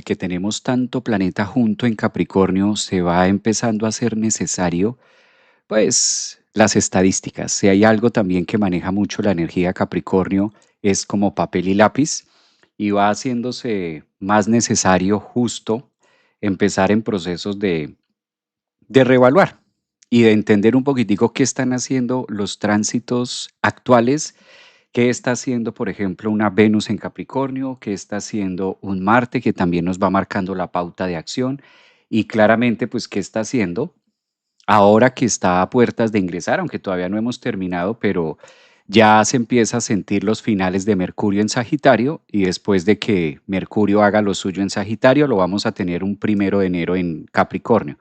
que tenemos tanto planeta junto en Capricornio, se va empezando a hacer necesario, pues, las estadísticas. Si hay algo también que maneja mucho la energía Capricornio, es como papel y lápiz, y va haciéndose más necesario justo empezar en procesos de reevaluar y de entender un poquitico qué están haciendo los tránsitos actuales. ¿Qué está haciendo, por ejemplo, una Venus en Capricornio? ¿Qué está haciendo un Marte que también nos va marcando la pauta de acción? Y claramente, pues, ¿qué está haciendo ahora que está a puertas de ingresar? Aunque todavía no hemos terminado, pero ya se empieza a sentir los finales de Mercurio en Sagitario y después de que Mercurio haga lo suyo en Sagitario, lo vamos a tener un 1 de enero en Capricornio.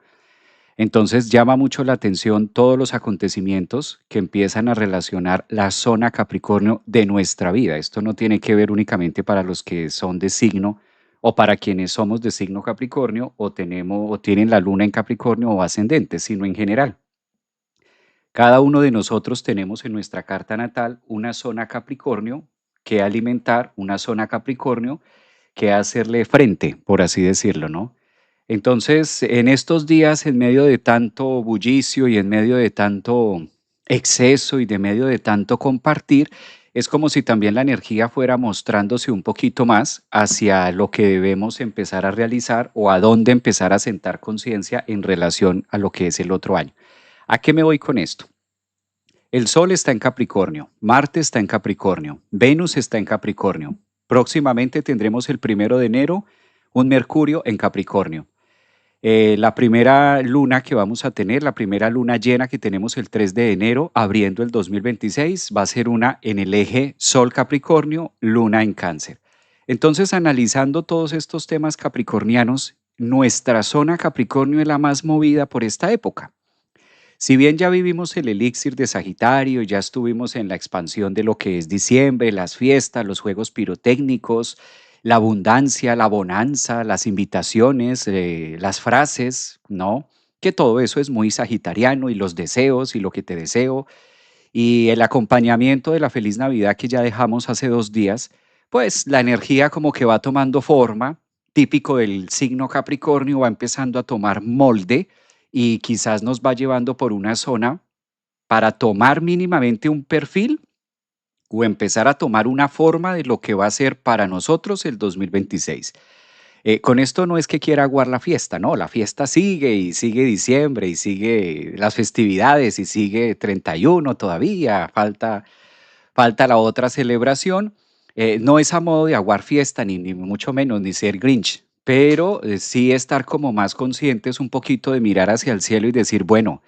Entonces llama mucho la atención todos los acontecimientos que empiezan a relacionar la zona Capricornio de nuestra vida. Esto no tiene que ver únicamente para los que son de signo o para quienes somos de signo Capricornio o tenemos o tienen la luna en Capricornio o ascendente, sino en general. Cada uno de nosotros tenemos en nuestra carta natal una zona Capricornio que alimentar, una zona Capricornio que hacerle frente, por así decirlo, ¿no? Entonces, en estos días, en medio de tanto bullicio y en medio de tanto exceso y de medio de tanto compartir, es como si también la energía fuera mostrándose un poquito más hacia lo que debemos empezar a realizar o a dónde empezar a sentar conciencia en relación a lo que es el otro año. ¿A qué me voy con esto? El Sol está en Capricornio, Marte está en Capricornio, Venus está en Capricornio. Próximamente tendremos el 1 de enero un Mercurio en Capricornio. La primera luna que vamos a tener, la primera luna llena que tenemos el 3 de enero, abriendo el 2026, va a ser una en el eje Sol Capricornio, luna en Cáncer. Entonces, analizando todos estos temas capricornianos, nuestra zona Capricornio es la más movida por esta época. Si bien ya vivimos el elixir de Sagitario, ya estuvimos en la expansión de lo que es diciembre, las fiestas, los juegos pirotécnicos, la abundancia, la bonanza, las invitaciones, las frases, ¿no? Que todo eso es muy sagitariano y los deseos y lo que te deseo y el acompañamiento de la feliz Navidad que ya dejamos hace 2 días, pues la energía como que va tomando forma, típico del signo Capricornio, va empezando a tomar molde y quizás nos va llevando por una zona para tomar mínimamente un perfil o empezar a tomar una forma de lo que va a ser para nosotros el 2026. Con esto no es que quiera aguar la fiesta, no, la fiesta sigue y sigue diciembre y sigue las festividades y sigue 31 todavía, falta la otra celebración. No es a modo de aguar fiesta, ni mucho menos, ni ser Grinch, pero sí estar como más conscientes un poquito de mirar hacia el cielo y decir, bueno,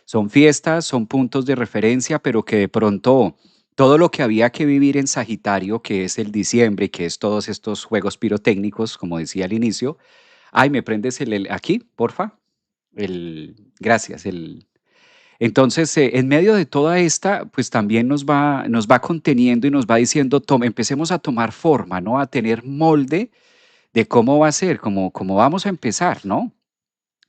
son fiestas, son puntos de referencia, pero que de pronto todo lo que había que vivir en Sagitario, que es el diciembre, que es todos estos juegos pirotécnicos, como decía al inicio. Ay, ¿me prendes aquí, porfa? Gracias, entonces, en medio de toda esta, pues también nos va conteniendo y nos va diciendo, empecemos a tomar forma, ¿no? A tener molde de cómo va a ser, cómo vamos a empezar, ¿no?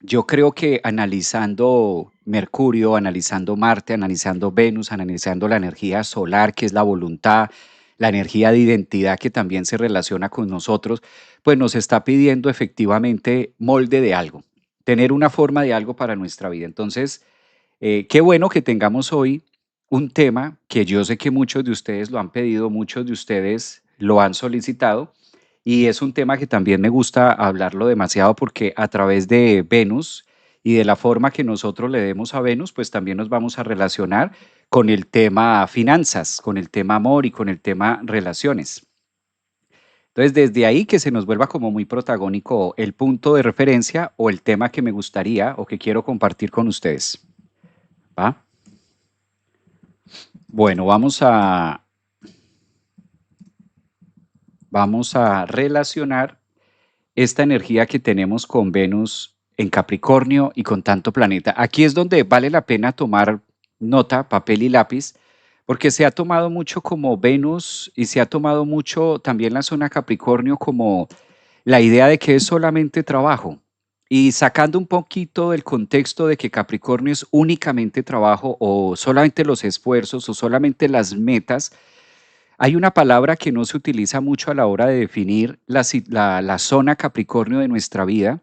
Yo creo que analizando Mercurio, analizando Marte, analizando Venus, analizando la energía solar, que es la voluntad, la energía de identidad que también se relaciona con nosotros, pues nos está pidiendo efectivamente molde de algo, tener una forma de algo para nuestra vida. Entonces, qué bueno que tengamos hoy un tema que yo sé que muchos de ustedes lo han pedido, muchos de ustedes lo han solicitado y es un tema que también me gusta hablarlo demasiado porque a través de Venus y de la forma que nosotros le demos a Venus, pues también nos vamos a relacionar con el tema finanzas, con el tema amor y con el tema relaciones. Entonces, desde ahí que se nos vuelva como muy protagónico el punto de referencia o el tema que me gustaría o que quiero compartir con ustedes. ¿Va? Bueno, vamos a relacionar esta energía que tenemos con Venus en Capricornio y con tanto planeta. Aquí es donde vale la pena tomar nota, papel y lápiz, porque se ha tomado mucho como Venus y se ha tomado mucho también la zona Capricornio como la idea de que es solamente trabajo. Y sacando un poquito del contexto de que Capricornio es únicamente trabajo o solamente los esfuerzos o solamente las metas, Hay una palabra que no se utiliza mucho a la hora de definir la zona Capricornio de nuestra vida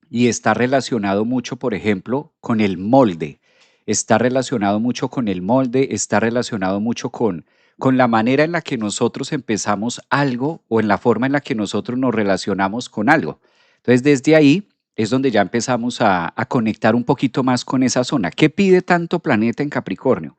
y está relacionado mucho, por ejemplo, con el molde. Está relacionado mucho con el molde, está relacionado mucho con la manera en la que nosotros empezamos algo o en la forma en la que nosotros nos relacionamos con algo. Entonces, desde ahí es donde ya empezamos a conectar un poquito más con esa zona. ¿Qué pide tanto planeta en Capricornio?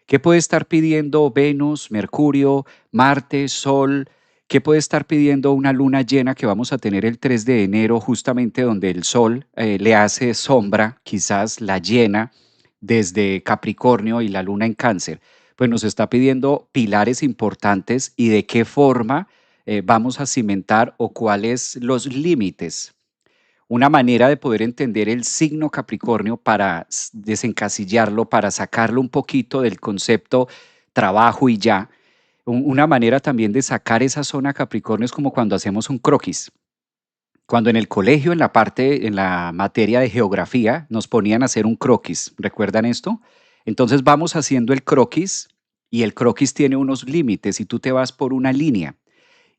¿Qué puede estar pidiendo Venus, Mercurio, Marte, Sol? ¿Qué puede estar pidiendo una luna llena que vamos a tener el 3 de enero, justamente donde el Sol le hace sombra, quizás la llena desde Capricornio y la luna en Cáncer? Pues nos está pidiendo pilares importantes y de qué forma vamos a cimentar o cuáles los límites. Una manera de poder entender el signo Capricornio para desencasillarlo, para sacarlo un poquito del concepto trabajo y ya. Una manera también de sacar esa zona Capricornio es como cuando hacemos un croquis. Cuando en el colegio, en la materia de geografía, nos ponían a hacer un croquis. ¿Recuerdan esto? Entonces vamos haciendo el croquis y el croquis tiene unos límites y tú te vas por una línea.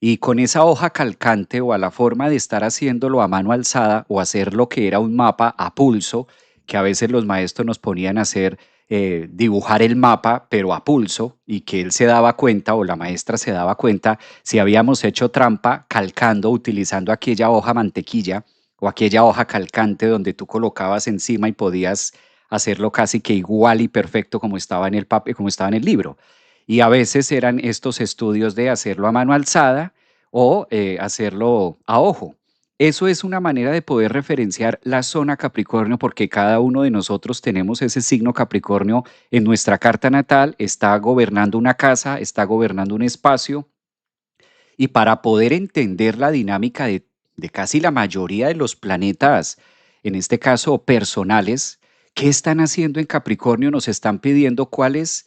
Y con esa hoja calcante o a la forma de estar haciéndolo a mano alzada o hacer lo que era un mapa a pulso, que a veces los maestros nos ponían a hacer, dibujar el mapa, pero a pulso, y que él se daba cuenta o la maestra se daba cuenta si habíamos hecho trampa calcando, utilizando aquella hoja mantequilla o aquella hoja calcante donde tú colocabas encima y podías hacerlo casi que igual y perfecto como estaba en el papel, como estaba en el libro. Y a veces eran estos estudios de hacerlo a mano alzada o hacerlo a ojo. Eso es una manera de poder referenciar la zona Capricornio porque cada uno de nosotros tenemos ese signo Capricornio en nuestra carta natal, está gobernando una casa, está gobernando un espacio y para poder entender la dinámica de casi la mayoría de los planetas, en este caso personales, ¿qué están haciendo en Capricornio? Nos están pidiendo cuál es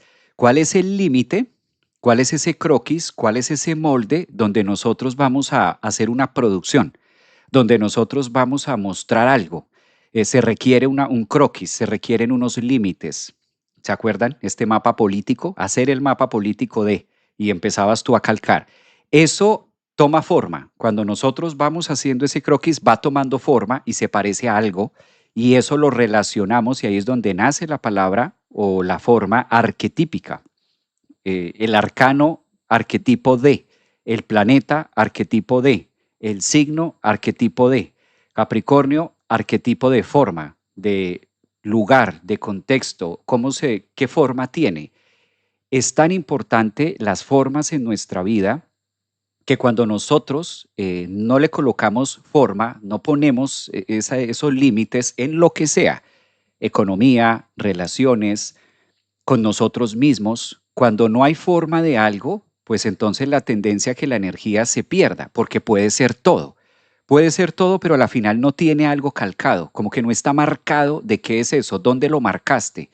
el límite, cuál es ese croquis, cuál es ese molde donde nosotros vamos a hacer una producción, donde nosotros vamos a mostrar algo. Se requiere un croquis, se requieren unos límites. ¿Se acuerdan? Este mapa político, hacer el mapa político de, y empezabas tú a calcar. Eso toma forma. Cuando nosotros vamos haciendo ese croquis, va tomando forma y se parece a algo, y eso lo relacionamos, y ahí es donde nace la palabra o la forma arquetípica. El arcano arquetipo de, el planeta arquetipo de, el signo arquetipo de, Capricornio arquetipo de forma, de lugar, de contexto, qué forma tiene. Es tan importante las formas en nuestra vida que cuando nosotros no le colocamos forma, no ponemos esos límites en lo que sea, economía, relaciones, con nosotros mismos, cuando no hay forma de algo, pues entonces la tendencia a que la energía se pierda, porque puede ser todo. Puede ser todo, pero a la final no tiene algo calcado, como que no está marcado de qué es eso, dónde lo marcaste.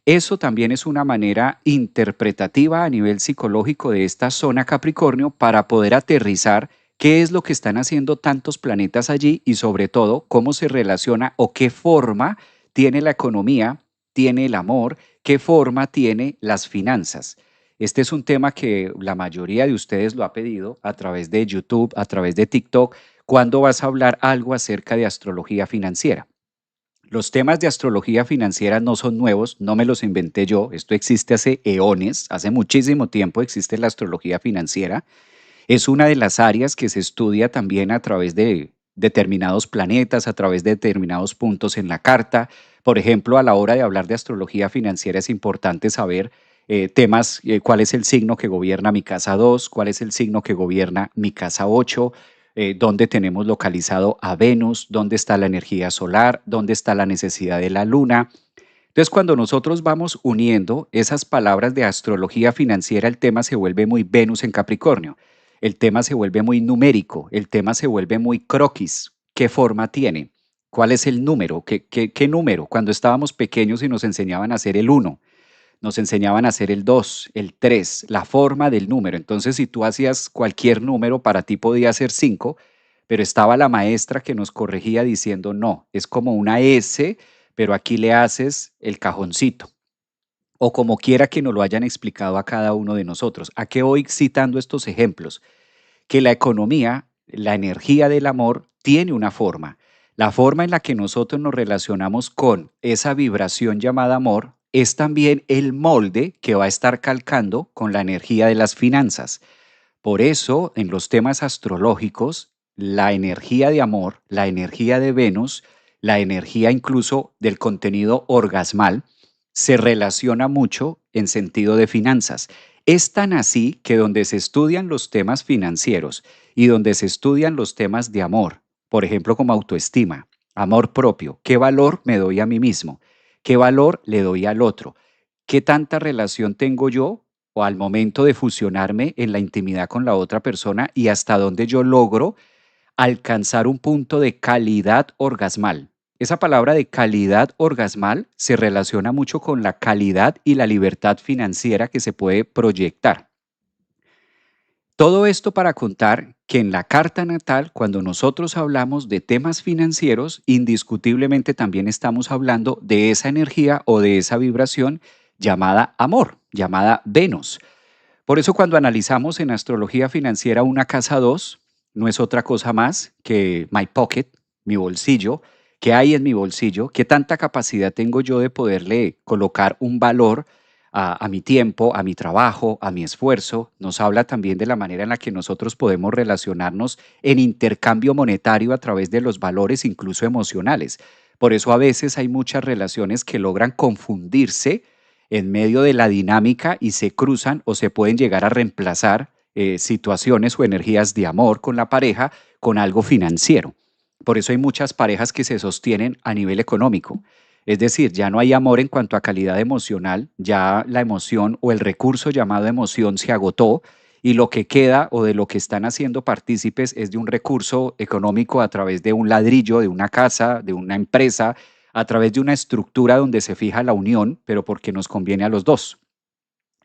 Eso también es una manera interpretativa a nivel psicológico de esta zona Capricornio para poder aterrizar qué es lo que están haciendo tantos planetas allí y sobre todo cómo se relaciona o qué forma tiene la economía, tiene el amor, qué forma tiene las finanzas. Este es un tema que la mayoría de ustedes lo ha pedido a través de YouTube, a través de TikTok. ¿Cuándo vas a hablar algo acerca de astrología financiera? Los temas de astrología financiera no son nuevos, no me los inventé yo, esto existe hace eones, hace muchísimo tiempo existe la astrología financiera. Es una de las áreas que se estudia también a través de determinados planetas, a través de determinados puntos en la carta. Por ejemplo, a la hora de hablar de astrología financiera es importante saber temas, cuál es el signo que gobierna mi casa 2, cuál es el signo que gobierna mi casa 8, dónde tenemos localizado a Venus, dónde está la energía solar, dónde está la necesidad de la luna. Entonces, cuando nosotros vamos uniendo esas palabras de astrología financiera, el tema se vuelve muy Venus en Capricornio, el tema se vuelve muy numérico, el tema se vuelve muy croquis. ¿Qué forma tiene? ¿Cuál es el número? ¿Qué número? Cuando estábamos pequeños y nos enseñaban a hacer el uno, nos enseñaban a hacer el 2, el 3, la forma del número. Entonces, si tú hacías cualquier número, para ti podía ser 5, pero estaba la maestra que nos corregía diciendo, no, es como una S, pero aquí le haces el cajoncito. o como quiera que nos lo hayan explicado a cada uno de nosotros. ¿A qué voy citando estos ejemplos? Que la economía, la energía del amor, tiene una forma. La forma en la que nosotros nos relacionamos con esa vibración llamada amor es también el molde que va a estar calcando con la energía de las finanzas. Por eso, en los temas astrológicos, la energía de amor, la energía de Venus, la energía incluso del contenido orgasmal, se relaciona mucho en sentido de finanzas. Es tan así que donde se estudian los temas financieros y donde se estudian los temas de amor, por ejemplo, como autoestima, amor propio, ¿qué valor me doy a mí mismo? ¿Qué valor le doy al otro? ¿Qué tanta relación tengo yo o al momento de fusionarme en la intimidad con la otra persona y hasta dónde yo logro alcanzar un punto de calidad orgasmal? Esa palabra de calidad orgasmal se relaciona mucho con la calidad y la libertad financiera que se puede proyectar. Todo esto para contar que en la carta natal, cuando nosotros hablamos de temas financieros, indiscutiblemente también estamos hablando de esa energía o de esa vibración llamada amor, llamada Venus. Por eso cuando analizamos en astrología financiera una casa 2 no es otra cosa más que my pocket, mi bolsillo, qué hay en mi bolsillo, qué tanta capacidad tengo yo de poderle colocar un valor a mi tiempo, a mi trabajo, a mi esfuerzo. Nos habla también de la manera en la que nosotros podemos relacionarnos en intercambio monetario a través de los valores, incluso emocionales. Por eso a veces hay muchas relaciones que logran confundirse en medio de la dinámica y se cruzan o se pueden llegar a reemplazar situaciones o energías de amor con la pareja con algo financiero. Por eso hay muchas parejas que se sostienen a nivel económico. Es decir, ya no hay amor en cuanto a calidad emocional, ya la emoción o el recurso llamado emoción se agotó y lo que queda o de lo que están haciendo partícipes es de un recurso económico a través de un ladrillo, de una casa, de una empresa, a través de una estructura donde se fija la unión, pero porque nos conviene a los dos.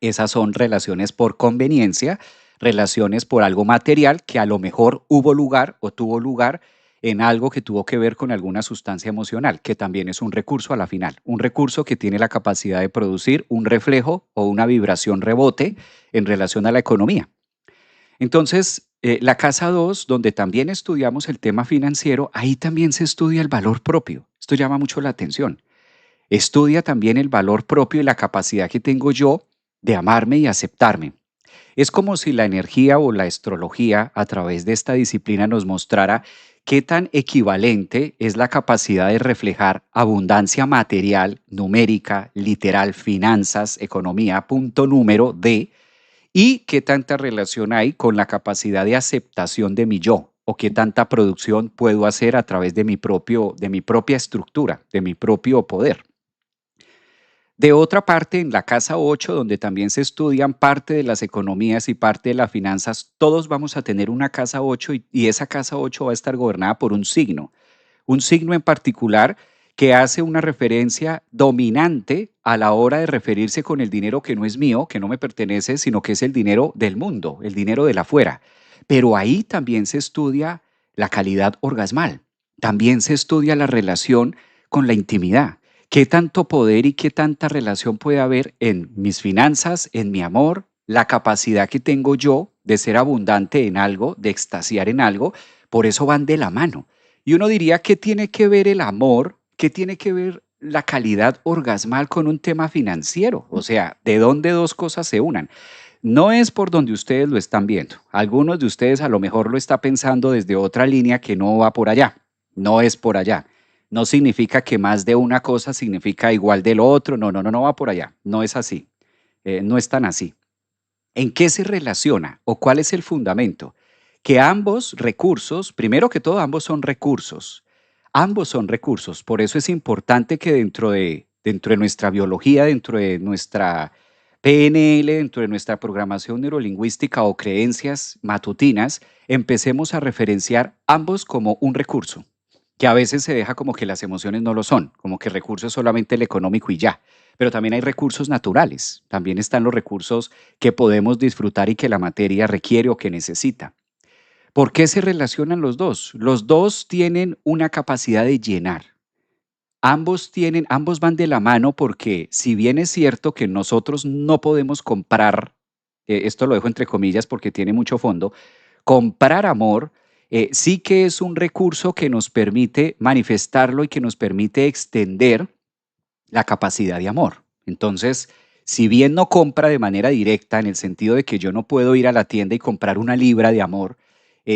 Esas son relaciones por conveniencia, relaciones por algo material que a lo mejor hubo lugar o tuvo lugar en algo que tuvo que ver con alguna sustancia emocional, que también es un recurso a la final, un recurso que tiene la capacidad de producir un reflejo o una vibración rebote en relación a la economía. Entonces, la casa 2, donde también estudiamos el tema financiero, ahí también se estudia el valor propio. Esto llama mucho la atención. Estudia también el valor propio y la capacidad que tengo yo de amarme y aceptarme. Es como si la energía o la astrología a través de esta disciplina nos mostrara qué tan equivalente es la capacidad de reflejar abundancia material, numérica, literal, finanzas, economía, punto número de, y qué tanta relación hay con la capacidad de aceptación de mi yo o qué tanta producción puedo hacer a través de mi propia estructura, de mi propio poder. De otra parte, en la casa 8, donde también se estudian parte de las economías y parte de las finanzas, todos vamos a tener una casa 8 y esa casa 8 va a estar gobernada por un signo en particular que hace una referencia dominante a la hora de referirse con el dinero que no es mío, que no me pertenece, sino que es el dinero del mundo, el dinero del afuera. Pero ahí también se estudia la calidad orgasmal, también se estudia la relación con la intimidad. ¿Qué tanto poder y qué tanta relación puede haber en mis finanzas, en mi amor, la capacidad que tengo yo de ser abundante en algo, de extasiar en algo? Por eso van de la mano. Y uno diría, ¿qué tiene que ver el amor? ¿Qué tiene que ver la calidad orgasmal con un tema financiero? O sea, ¿de dónde dos cosas se unan? No es por donde ustedes lo están viendo. Algunos de ustedes a lo mejor lo está pensando desde otra línea que no va por allá. No es por allá. No significa que más de una cosa significa igual de lo otro. No, no, no, no va por allá. No es así. No es tan así. ¿En qué se relaciona o cuál es el fundamento? Que ambos recursos, primero que todo, ambos son recursos. Ambos son recursos. Por eso es importante que dentro de nuestra biología, dentro de nuestra PNL, dentro de nuestra programación neurolingüística o creencias matutinas, empecemos a referenciar ambos como un recurso, que a veces se deja como que las emociones no lo son, como que el recurso es solamente el económico y ya. Pero también hay recursos naturales, también están los recursos que podemos disfrutar y que la materia requiere o que necesita. ¿Por qué se relacionan los dos? Los dos tienen una capacidad de llenar. Ambos van de la mano porque si bien es cierto que nosotros no podemos comprar, esto lo dejo entre comillas porque tiene mucho fondo, comprar amor, sí que es un recurso que nos permite manifestarlo y que nos permite extender la capacidad de amor. Entonces, si bien no compra de manera directa, en el sentido de que yo no puedo ir a la tienda y comprar una libra de amor,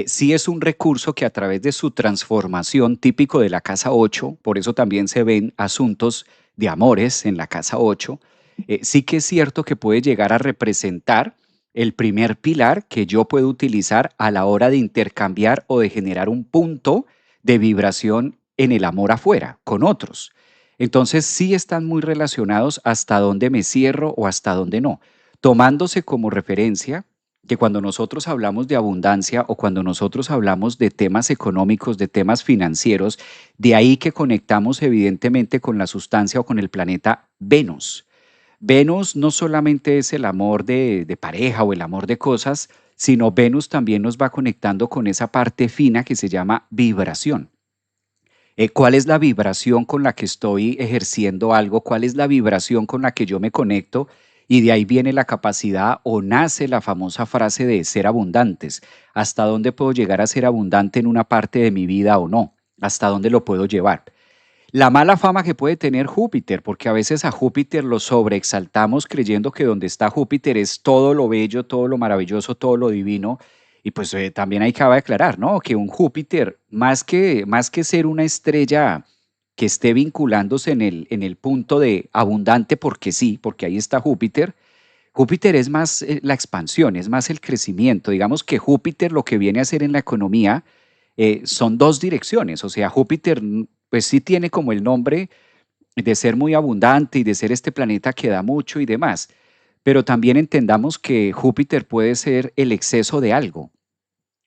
sí es un recurso que a través de su transformación típico de la casa 8, por eso también se ven asuntos de amores en la casa 8, sí que es cierto que puede llegar a representar el primer pilar que yo puedo utilizar a la hora de intercambiar o de generar un punto de vibración en el amor afuera, con otros. Entonces sí están muy relacionados hasta dónde me cierro o hasta dónde no, tomándose como referencia que cuando nosotros hablamos de abundancia o cuando nosotros hablamos de temas económicos, de temas financieros, de ahí que conectamos evidentemente con la sustancia o con el planeta Venus. Venus no solamente es el amor de pareja o el amor de cosas, sino Venus también nos va conectando con esa parte fina que se llama vibración. ¿Cuál es la vibración con la que estoy ejerciendo algo? ¿Cuál es la vibración con la que yo me conecto? Y de ahí viene la capacidad o nace la famosa frase de ser abundantes. ¿Hasta dónde puedo llegar a ser abundante en una parte de mi vida o no? ¿Hasta dónde lo puedo llevar? La mala fama que puede tener Júpiter, porque a veces a Júpiter lo sobreexaltamos creyendo que donde está Júpiter es todo lo bello, todo lo maravilloso, todo lo divino. Y pues también hay que aclarar, ¿no? Que un Júpiter, más que ser una estrella que esté vinculándose en el punto de abundante, porque sí, porque ahí está Júpiter, Júpiter es más la expansión, es más el crecimiento. Digamos que Júpiter lo que viene a hacer en la economía son dos direcciones. O sea, Júpiter pues sí tiene como el nombre de ser muy abundante y de ser este planeta que da mucho y demás. Pero también entendamos que Júpiter puede ser el exceso de algo.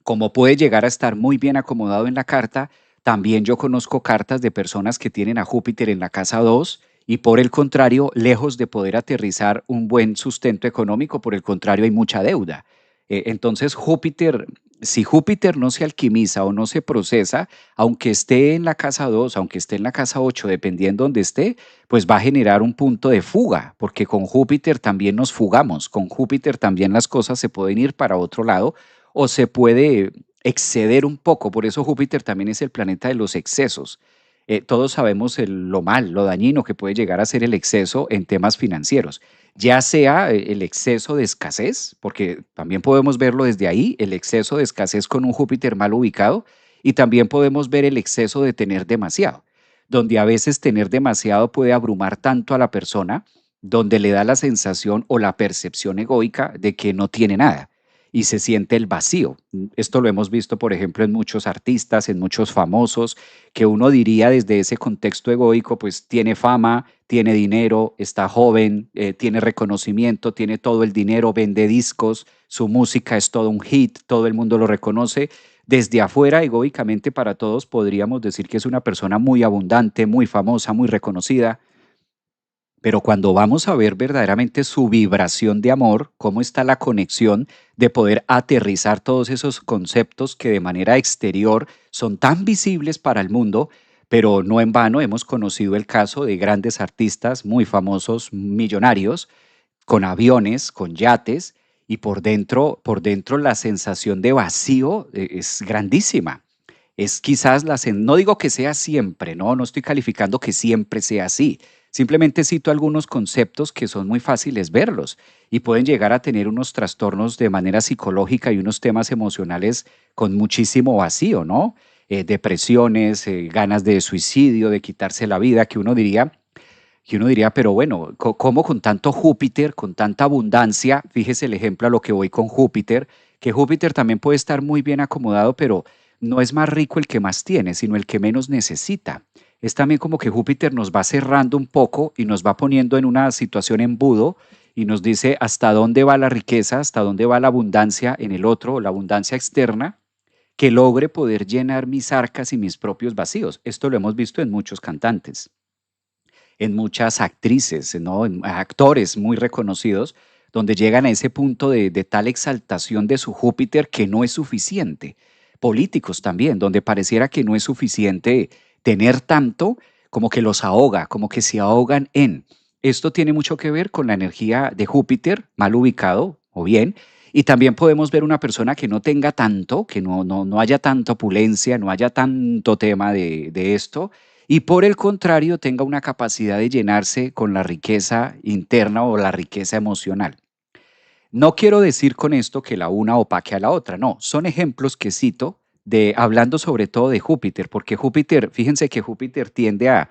Como puede llegar a estar muy bien acomodado en la carta, también yo conozco cartas de personas que tienen a Júpiter en la casa 2 y por el contrario, lejos de poder aterrizar un buen sustento económico, por el contrario, hay mucha deuda. Entonces, Júpiter, si Júpiter no se alquimiza o no se procesa, aunque esté en la casa 2, aunque esté en la casa 8, dependiendo donde esté, pues va a generar un punto de fuga, porque con Júpiter también nos fugamos, con Júpiter también las cosas se pueden ir para otro lado o se puede exceder un poco. Por eso Júpiter también es el planeta de los excesos. Todos sabemos lo mal, lo dañino que puede llegar a ser el exceso en temas financieros, ya sea el exceso de escasez, porque también podemos verlo desde ahí, el exceso de escasez con un Júpiter mal ubicado, y también podemos ver el exceso de tener demasiado, donde a veces tener demasiado puede abrumar tanto a la persona, donde le da la sensación o la percepción egoica de que no tiene nada y se siente el vacío. Esto lo hemos visto, por ejemplo, en muchos artistas, en muchos famosos, que uno diría desde ese contexto egoico, pues tiene fama, tiene dinero, está joven, tiene reconocimiento, tiene todo el dinero, vende discos, su música es todo un hit, todo el mundo lo reconoce. Desde afuera, egoicamente para todos, podríamos decir que es una persona muy abundante, muy famosa, muy reconocida, pero cuando vamos a ver verdaderamente su vibración de amor, cómo está la conexión de poder aterrizar todos esos conceptos que de manera exterior son tan visibles para el mundo, pero no en vano hemos conocido el caso de grandes artistas muy famosos, millonarios, con aviones, con yates, y por dentro la sensación de vacío es grandísima. Es quizás no digo que sea siempre, no estoy calificando que siempre sea así. Simplemente cito algunos conceptos que son muy fáciles verlos y pueden llegar a tener unos trastornos de manera psicológica y unos temas emocionales con muchísimo vacío, ¿no? Depresiones, ganas de suicidio, de quitarse la vida, que uno diría, pero bueno, ¿cómo con tanto Júpiter, con tanta abundancia? Fíjese el ejemplo a lo que voy con Júpiter, que Júpiter también puede estar muy bien acomodado, pero no es más rico el que más tiene, sino el que menos necesita. Es también como que Júpiter nos va cerrando un poco y nos va poniendo en una situación embudo y nos dice hasta dónde va la riqueza, hasta dónde va la abundancia en el otro, o la abundancia externa, que logre poder llenar mis arcas y mis propios vacíos. Esto lo hemos visto en muchos cantantes, en muchas actrices, ¿no? En actores muy reconocidos, donde llegan a ese punto de tal exaltación de su Júpiter que no es suficiente. Políticos también, donde pareciera que no es suficiente tener tanto como que los ahoga, como que se ahogan en. Esto tiene mucho que ver con la energía de Júpiter, mal ubicado o bien, y también podemos ver una persona que no tenga tanto, que no haya tanta opulencia, no haya tanto tema de esto, y por el contrario tenga una capacidad de llenarse con la riqueza interna o la riqueza emocional. No quiero decir con esto que la una opaque a la otra, no, son ejemplos que cito de hablando sobre todo de Júpiter, porque Júpiter, fíjense que Júpiter tiende a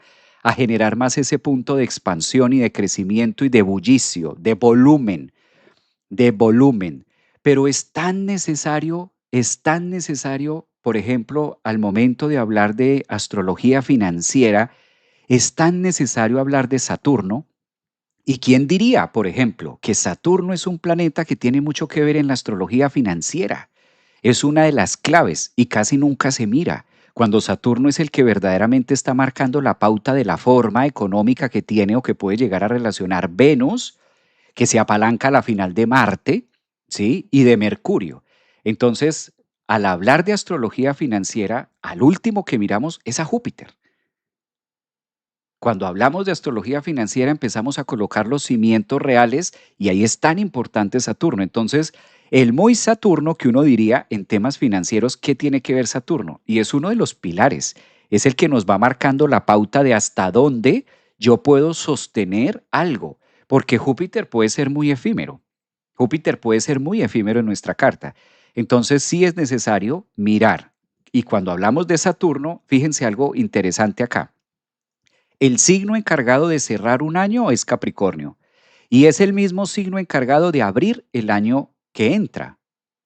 generar más ese punto de expansión y de crecimiento y de bullicio, de volumen, pero es tan necesario, por ejemplo, al momento de hablar de astrología financiera, es tan necesario hablar de Saturno. ¿Y quién diría, por ejemplo, que Saturno es un planeta que tiene mucho que ver en la astrología financiera? Es una de las claves y casi nunca se mira, cuando Saturno es el que verdaderamente está marcando la pauta de la forma económica que tiene o que puede llegar a relacionar Venus, que se apalanca a la final de Marte, ¿sí? Y de Mercurio. Entonces, al hablar de astrología financiera, al último que miramos es a Júpiter. Cuando hablamos de astrología financiera empezamos a colocar los cimientos reales y ahí es tan importante Saturno. Entonces, el muy Saturno que uno diría en temas financieros, ¿qué tiene que ver Saturno? Y es uno de los pilares, es el que nos va marcando la pauta de hasta dónde yo puedo sostener algo, porque Júpiter puede ser muy efímero. Júpiter puede ser muy efímero en nuestra carta. Entonces, sí es necesario mirar. Y cuando hablamos de Saturno, fíjense algo interesante acá. El signo encargado de cerrar un año es Capricornio y es el mismo signo encargado de abrir el año que entra.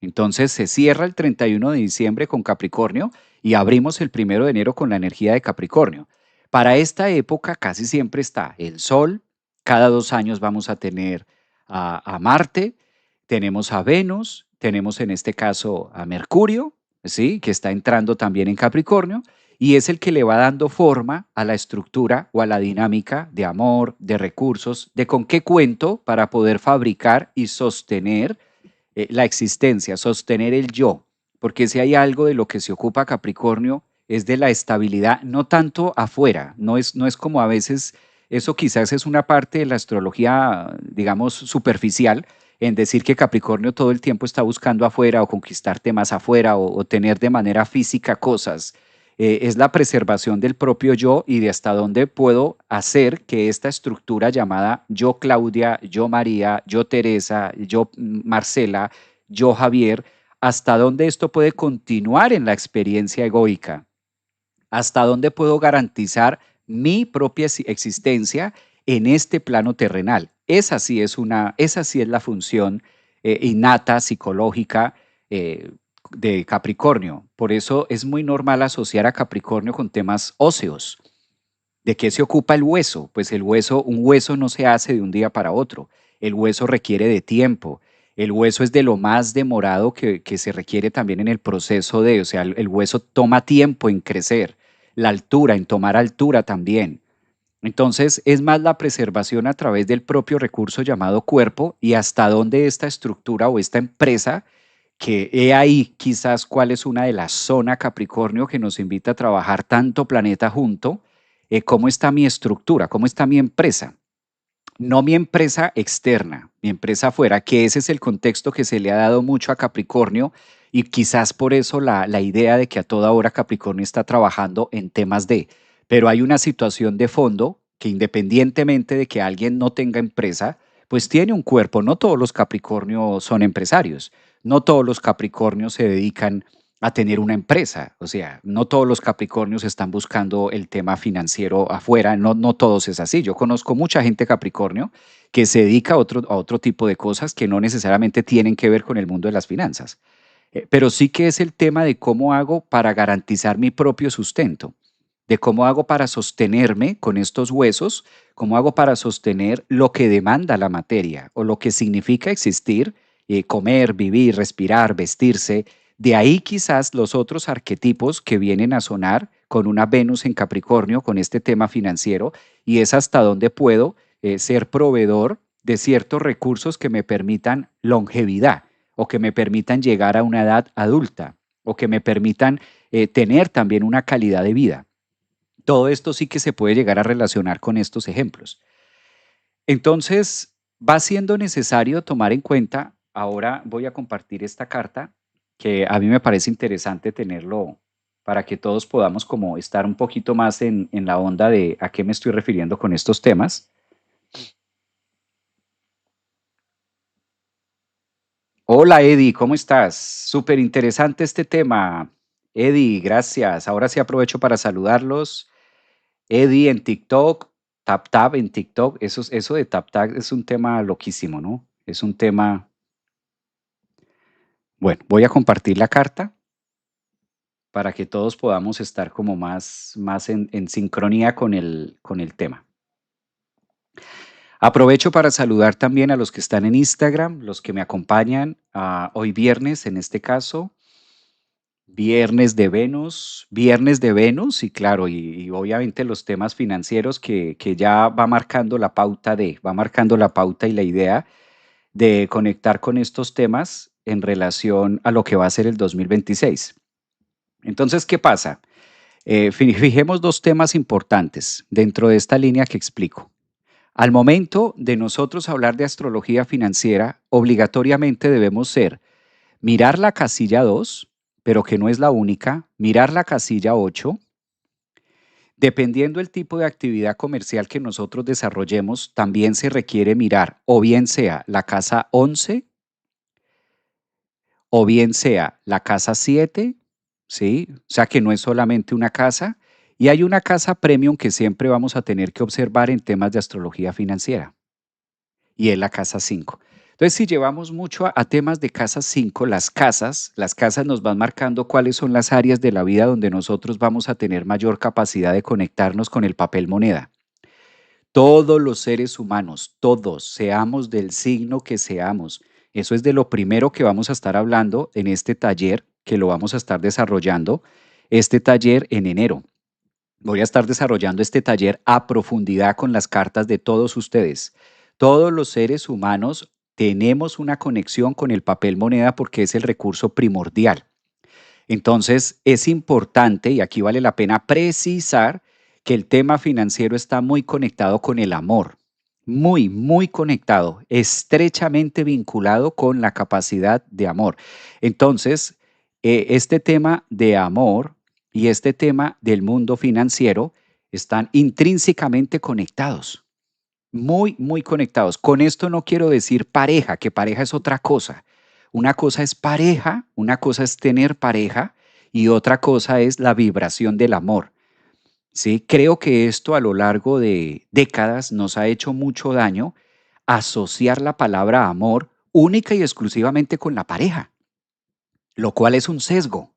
Entonces se cierra el 31 de diciembre con Capricornio y abrimos el 1 de enero con la energía de Capricornio. Para esta época casi siempre está el Sol, cada 2 años vamos a tener a Marte, tenemos a Venus, tenemos en este caso a Mercurio, ¿sí? Que está entrando también en Capricornio, y es el que le va dando forma a la estructura o a la dinámica de amor, de recursos, de con qué cuento para poder fabricar y sostener la existencia, sostener el yo. Porque si hay algo de lo que se ocupa Capricornio es de la estabilidad, no tanto afuera, no es como a veces, eso quizás es una parte de la astrología, digamos, superficial, en decir que Capricornio todo el tiempo está buscando afuera o conquistar temas afuera o tener de manera física cosas. Es la preservación del propio yo y de hasta dónde puedo hacer que esta estructura llamada yo Claudia, yo María, yo Teresa, yo Marcela, yo Javier, hasta dónde esto puede continuar en la experiencia egoica, hasta dónde puedo garantizar mi propia existencia en este plano terrenal. Esa sí es la función innata, psicológica de Capricornio. Por eso es muy normal asociar a Capricornio con temas óseos. ¿De qué se ocupa el hueso? Pues un hueso no se hace de un día para otro. El hueso requiere de tiempo. El hueso es de lo más demorado que se requiere también en el proceso o sea, el hueso toma tiempo en crecer, la altura, en tomar altura también. Entonces, es más la preservación a través del propio recurso llamado cuerpo y hasta dónde esta estructura o esta empresa, que he ahí quizás cuál es una de las zonas Capricornio que nos invita a trabajar tanto planeta junto, cómo está mi estructura, cómo está mi empresa. No mi empresa externa, mi empresa afuera, que ese es el contexto que se le ha dado mucho a Capricornio y quizás por eso la idea de que a toda hora Capricornio está trabajando en temas de, pero hay una situación de fondo que independientemente de que alguien no tenga empresa, pues tiene un cuerpo. No todos los Capricornios son empresarios, no todos los Capricornios se dedican a tener una empresa. O sea, no todos los Capricornios están buscando el tema financiero afuera, no todos es así. Yo conozco mucha gente Capricornio que se dedica a otro tipo de cosas que no necesariamente tienen que ver con el mundo de las finanzas. Pero sí que es el tema de cómo hago para garantizar mi propio sustento, de cómo hago para sostenerme con estos huesos, cómo hago para sostener lo que demanda la materia o lo que significa existir, comer, vivir, respirar, vestirse. De ahí quizás los otros arquetipos que vienen a sonar con una Venus en Capricornio, con este tema financiero, y es hasta dónde puedo ser proveedor de ciertos recursos que me permitan longevidad o que me permitan llegar a una edad adulta o que me permitan tener también una calidad de vida. Todo esto sí que se puede llegar a relacionar con estos ejemplos. Entonces, va siendo necesario tomar en cuenta, ahora voy a compartir esta carta, que a mí me parece interesante tenerlo para que todos podamos como estar un poquito más en la onda de a qué me estoy refiriendo con estos temas. Hola Eddie, ¿cómo estás? Súper interesante este tema. Eddie, gracias. Ahora sí aprovecho para saludarlos. Eddie en TikTok, Tap Tap en TikTok, eso de Tap Tap es un tema loquísimo, ¿no? Es un tema, bueno, voy a compartir la carta para que todos podamos estar como más en sincronía con el tema. Aprovecho para saludar también a los que están en Instagram, los que me acompañan hoy viernes, en este caso, viernes de Venus, y claro, y obviamente los temas financieros que ya va marcando la pauta y la idea de conectar con estos temas en relación a lo que va a ser el 2026. Entonces, ¿qué pasa? Fijemos dos temas importantes dentro de esta línea que explico. Al momento de nosotros hablar de astrología financiera, obligatoriamente debemos ser mirar la casilla 2, pero que no es la única, mirar la casilla 8. Dependiendo el tipo de actividad comercial que nosotros desarrollemos, también se requiere mirar o bien sea la casa 11 o bien sea la casa 7, ¿sí? O sea que no es solamente una casa. Y hay una casa premium que siempre vamos a tener que observar en temas de astrología financiera, y es la casa 5. Entonces, si llevamos mucho a temas de casa 5, las casas nos van marcando cuáles son las áreas de la vida donde nosotros vamos a tener mayor capacidad de conectarnos con el papel moneda. Todos los seres humanos, todos, seamos del signo que seamos. Eso es de lo primero que vamos a estar hablando en este taller, que lo vamos a estar desarrollando, este taller en enero. Voy a estar desarrollando este taller a profundidad con las cartas de todos ustedes. Todos los seres humanos tenemos una conexión con el papel moneda porque es el recurso primordial. Entonces, es importante, y aquí vale la pena precisar, que el tema financiero está muy conectado con el amor, muy conectado, estrechamente vinculado con la capacidad de amor. Entonces, este tema de amor y este tema del mundo financiero están intrínsecamente conectados, muy conectados. Con esto no quiero decir pareja, que pareja es otra cosa. Una cosa es pareja, una cosa es tener pareja y otra cosa es la vibración del amor. ¿Sí? Creo que esto a lo largo de décadas nos ha hecho mucho daño asociar la palabra amor única y exclusivamente con la pareja, lo cual es un sesgo.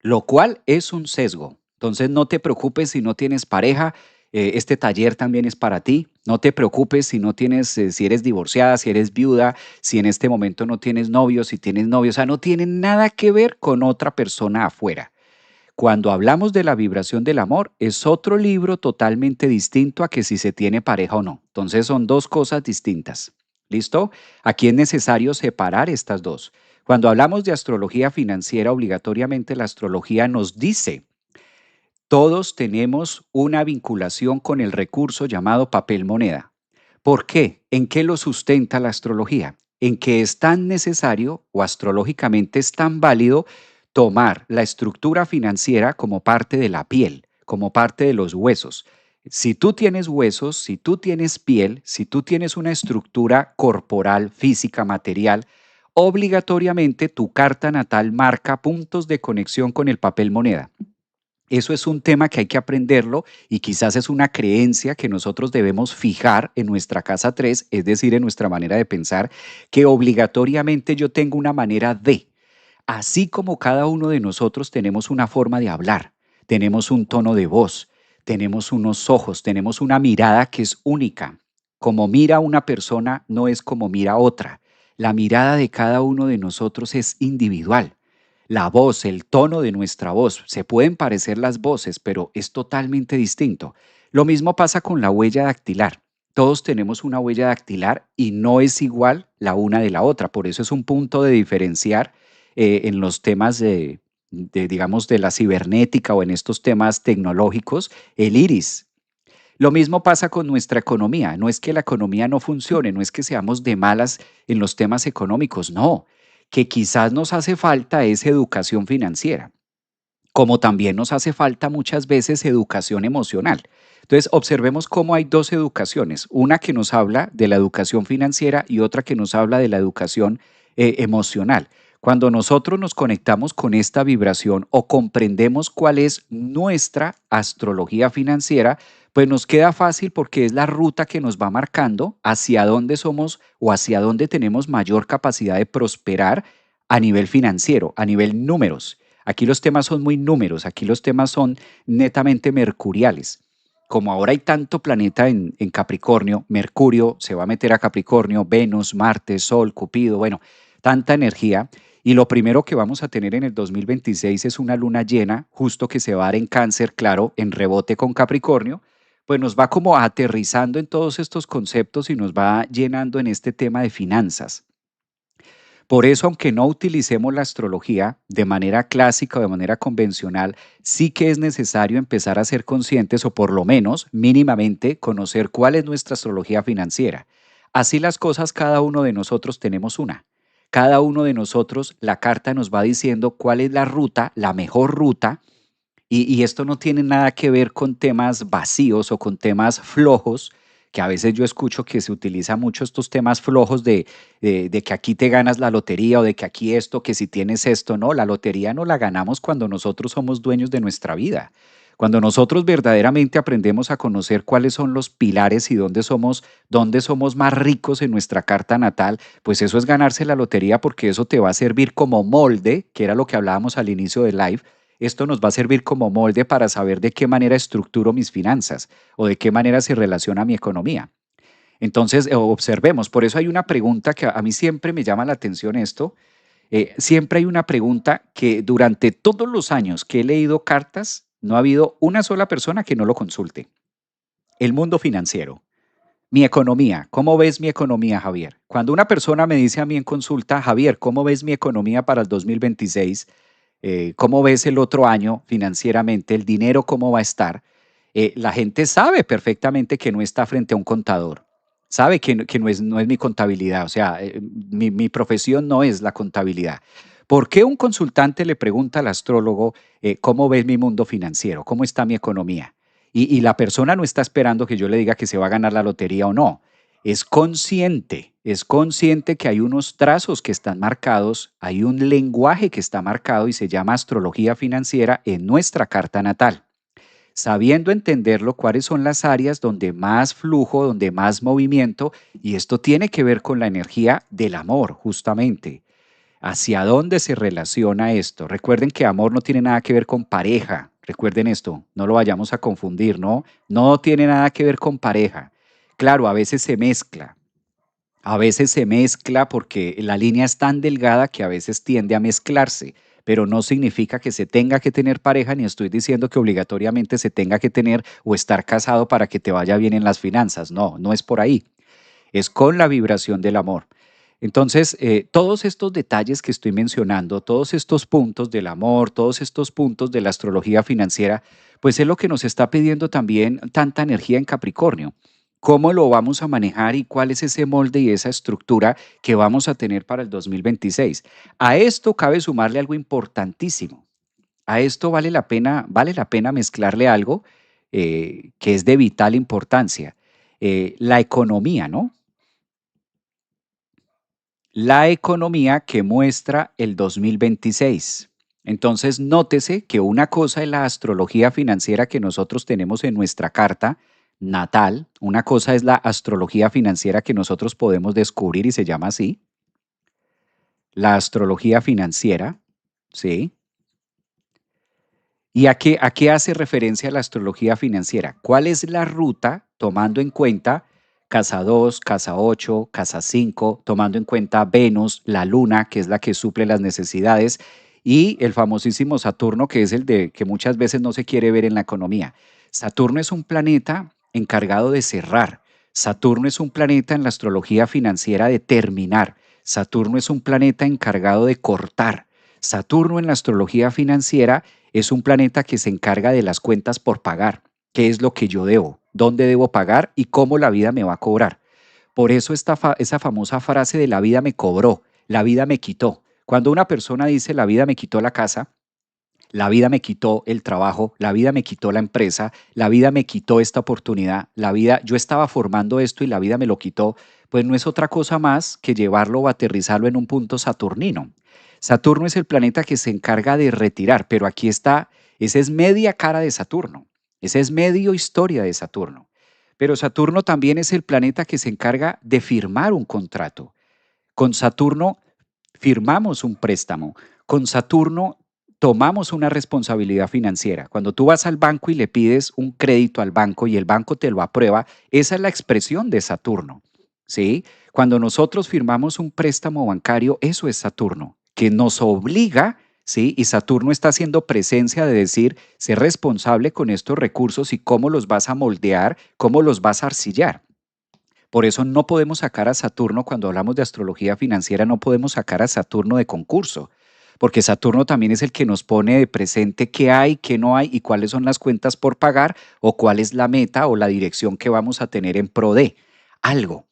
Lo cual es un sesgo. Entonces no te preocupes si no tienes pareja, este taller también es para ti. No te preocupes si no tienes, si eres divorciada, si eres viuda, si en este momento no tienes novio, si tienes novio, o sea, no tiene nada que ver con otra persona afuera. Cuando hablamos de la vibración del amor, es otro libro totalmente distinto a que si se tiene pareja o no. Entonces son dos cosas distintas. ¿Listo? Aquí es necesario separar estas dos. Cuando hablamos de astrología financiera, obligatoriamente la astrología nos dice, todos tenemos una vinculación con el recurso llamado papel moneda. ¿Por qué? ¿En qué lo sustenta la astrología? En que es tan necesario o astrológicamente es tan válido tomar la estructura financiera como parte de la piel, como parte de los huesos. Si tú tienes huesos, si tú tienes piel, si tú tienes una estructura corporal, física, material, obligatoriamente tu carta natal marca puntos de conexión con el papel moneda. Eso es un tema que hay que aprenderlo y quizás es una creencia que nosotros debemos fijar en nuestra casa 3, es decir, en nuestra manera de pensar, que obligatoriamente yo tengo una manera de. Así como cada uno de nosotros tenemos una forma de hablar, tenemos un tono de voz, tenemos unos ojos, tenemos una mirada que es única. Como mira una persona no es como mira otra. La mirada de cada uno de nosotros es individual. La voz, el tono de nuestra voz, se pueden parecer las voces, pero es totalmente distinto. Lo mismo pasa con la huella dactilar. Todos tenemos una huella dactilar y no es igual la una de la otra. Por eso es un punto de diferenciar en los temas digamos, de la cibernética o en estos temas tecnológicos, el iris. Lo mismo pasa con nuestra economía. No es que la economía no funcione, no es que seamos de malas en los temas económicos, no. Que quizás nos hace falta es educación financiera, como también nos hace falta muchas veces educación emocional. Entonces, observemos cómo hay dos educaciones, una que nos habla de la educación financiera y otra que nos habla de la educación emocional. Cuando nosotros nos conectamos con esta vibración o comprendemos cuál es nuestra astrología financiera, pues nos queda fácil porque es la ruta que nos va marcando hacia dónde somos o hacia dónde tenemos mayor capacidad de prosperar a nivel financiero, a nivel números. Aquí los temas son muy números, aquí los temas son netamente mercuriales. Como ahora hay tanto planeta en Capricornio, Mercurio se va a meter a Capricornio, Venus, Marte, Sol, Cupido, bueno, tanta energía. Y lo primero que vamos a tener en el 2026 es una luna llena, justo que se va a dar en Cáncer, claro, en rebote con Capricornio, pues nos va como aterrizando en todos estos conceptos y nos va llenando en este tema de finanzas. Por eso, aunque no utilicemos la astrología de manera clásica o de manera convencional, sí que es necesario empezar a ser conscientes o por lo menos mínimamente conocer cuál es nuestra astrología financiera. Así las cosas, cada uno de nosotros tenemos una. Cada uno de nosotros, la carta nos va diciendo cuál es la ruta, la mejor ruta, y esto no tiene nada que ver con temas vacíos o con temas flojos, que a veces yo escucho que se utiliza mucho estos temas flojos de que aquí te ganas la lotería o de que aquí esto, que si tienes esto, no, la lotería no la ganamos cuando nosotros somos dueños de nuestra vida. Cuando nosotros verdaderamente aprendemos a conocer cuáles son los pilares y dónde somos más ricos en nuestra carta natal, pues eso es ganarse la lotería porque eso te va a servir como molde, que era lo que hablábamos al inicio del live. Esto nos va a servir como molde para saber de qué manera estructuro mis finanzas o de qué manera se relaciona mi economía. Entonces, observemos, por eso hay una pregunta que a mí siempre me llama la atención esto. Siempre hay una pregunta que durante todos los años que he leído cartas, no ha habido una sola persona que no lo consulte. El mundo financiero. Mi economía, ¿cómo ves mi economía, Javier? Cuando una persona me dice a mí en consulta, Javier, ¿cómo ves mi economía para el 2026? ¿Cómo ves el otro año financieramente? ¿El dinero cómo va a estar? La gente sabe perfectamente que no está frente a un contador, sabe que no es mi contabilidad, o sea, mi profesión no es la contabilidad. ¿Por qué un consultante le pregunta al astrólogo, cómo ves mi mundo financiero? ¿Cómo está mi economía? Y la persona no está esperando que yo le diga que se va a ganar la lotería o no. Es consciente que hay unos trazos que están marcados, hay un lenguaje que está marcado y se llama astrología financiera en nuestra carta natal. Sabiendo entenderlo, cuáles son las áreas donde más flujo, donde más movimiento, y esto tiene que ver con la energía del amor, justamente. ¿Hacia dónde se relaciona esto? Recuerden que amor no tiene nada que ver con pareja. Recuerden esto, no lo vayamos a confundir, ¿no? No tiene nada que ver con pareja. Claro, a veces se mezcla. A veces se mezcla porque la línea es tan delgada que a veces tiende a mezclarse, pero no significa que se tenga que tener pareja, ni estoy diciendo que obligatoriamente se tenga que tener o estar casado para que te vaya bien en las finanzas. No, no es por ahí. Es con la vibración del amor. Entonces, todos estos detalles que estoy mencionando, todos estos puntos del amor, todos estos puntos de la astrología financiera, pues es lo que nos está pidiendo también tanta energía en Capricornio. ¿Cómo lo vamos a manejar y cuál es ese molde y esa estructura que vamos a tener para el 2026? A esto cabe sumarle algo importantísimo. A esto vale la pena mezclarle algo que es de vital importancia. La economía, ¿no? La economía que muestra el 2026. Entonces, nótese que una cosa es la astrología financiera que nosotros tenemos en nuestra carta natal, una cosa es la astrología financiera que nosotros podemos descubrir y se llama así, la astrología financiera, ¿sí? ¿Y a qué hace referencia la astrología financiera? ¿Cuál es la ruta tomando en cuenta casa 2, casa 8, casa 5, tomando en cuenta Venus, la luna, que es la que suple las necesidades, y el famosísimo Saturno, que es el de que muchas veces no se quiere ver en la economía? Saturno es un planeta encargado de cerrar. Saturno es un planeta en la astrología financiera de terminar. Saturno es un planeta encargado de cortar. Saturno en la astrología financiera es un planeta que se encarga de las cuentas por pagar. ¿Qué es lo que yo debo? ¿Dónde debo pagar? ¿Y cómo la vida me va a cobrar? Por eso esa famosa frase de la vida me cobró, la vida me quitó. Cuando una persona dice la vida me quitó la casa, la vida me quitó el trabajo, la vida me quitó la empresa, la vida me quitó esta oportunidad, la vida, yo estaba formando esto y la vida me lo quitó, pues no es otra cosa más que llevarlo o aterrizarlo en un punto saturnino. Saturno es el planeta que se encarga de retirar, pero aquí está, esa es media cara de Saturno, esa es medio historia de Saturno. Pero Saturno también es el planeta que se encarga de firmar un contrato. Con Saturno firmamos un préstamo. Con Saturno tomamos una responsabilidad financiera. Cuando tú vas al banco y le pides un crédito al banco y el banco te lo aprueba, esa es la expresión de Saturno. ¿Sí? Cuando nosotros firmamos un préstamo bancario, eso es Saturno, que nos obliga, ¿sí? Y Saturno está haciendo presencia de decir, ser responsable con estos recursos y cómo los vas a moldear, cómo los vas a arcillar. Por eso no podemos sacar a Saturno, cuando hablamos de astrología financiera, no podemos sacar a Saturno de concurso, porque Saturno también es el que nos pone de presente qué hay, qué no hay y cuáles son las cuentas por pagar o cuál es la meta o la dirección que vamos a tener en pro de algo.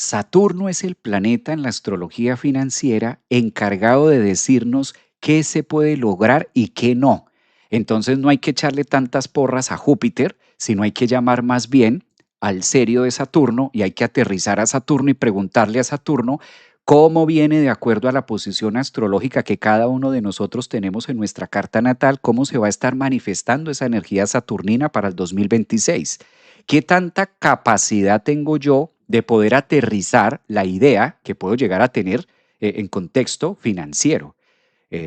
Saturno es el planeta en la astrología financiera encargado de decirnos qué se puede lograr y qué no. Entonces no hay que echarle tantas porras a Júpiter, sino hay que llamar más bien al serio de Saturno y hay que aterrizar a Saturno y preguntarle a Saturno cómo viene de acuerdo a la posición astrológica que cada uno de nosotros tenemos en nuestra carta natal, cómo se va a estar manifestando esa energía saturnina para el 2026. ¿Qué tanta capacidad tengo yo de poder aterrizar la idea que puedo llegar a tener en contexto financiero?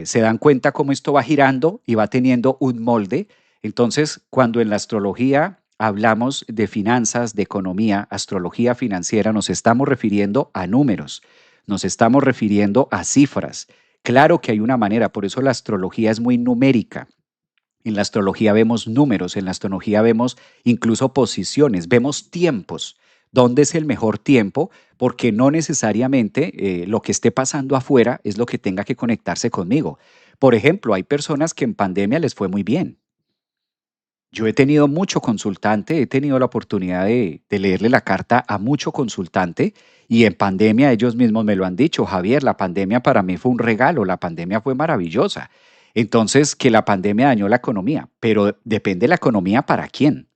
Se dan cuenta cómo esto va girando y va teniendo un molde. Entonces, cuando en la astrología hablamos de finanzas, de economía, astrología financiera, nos estamos refiriendo a números, nos estamos refiriendo a cifras. Claro que hay una manera, por eso la astrología es muy numérica. En la astrología vemos números, en la astrología vemos incluso posiciones, vemos tiempos. ¿Dónde es el mejor tiempo? Porque no necesariamente lo que esté pasando afuera es lo que tenga que conectarse conmigo. Por ejemplo, hay personas que en pandemia les fue muy bien. Yo he tenido mucho consultante, he tenido la oportunidad de leerle la carta a mucho consultante y en pandemia ellos mismos me lo han dicho, Javier, la pandemia para mí fue un regalo, la pandemia fue maravillosa. Entonces, que la pandemia dañó la economía, pero depende de la economía para quién.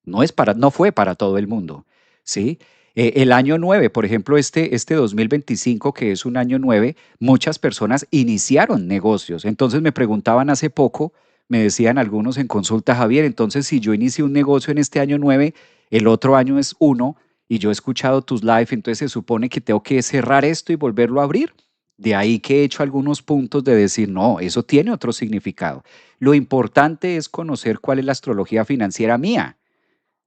No fue para todo el mundo, ¿sí? El año 9, por ejemplo, este 2025, que es un año 9, muchas personas iniciaron negocios. Entonces me preguntaban hace poco, me decían algunos en consulta, Javier, entonces si yo inicié un negocio en este año 9, el otro año es uno, y yo he escuchado tus live, entonces se supone que tengo que cerrar esto y volverlo a abrir. De ahí que he hecho algunos puntos de decir, no, eso tiene otro significado. Lo importante es conocer cuál es la astrología financiera mía,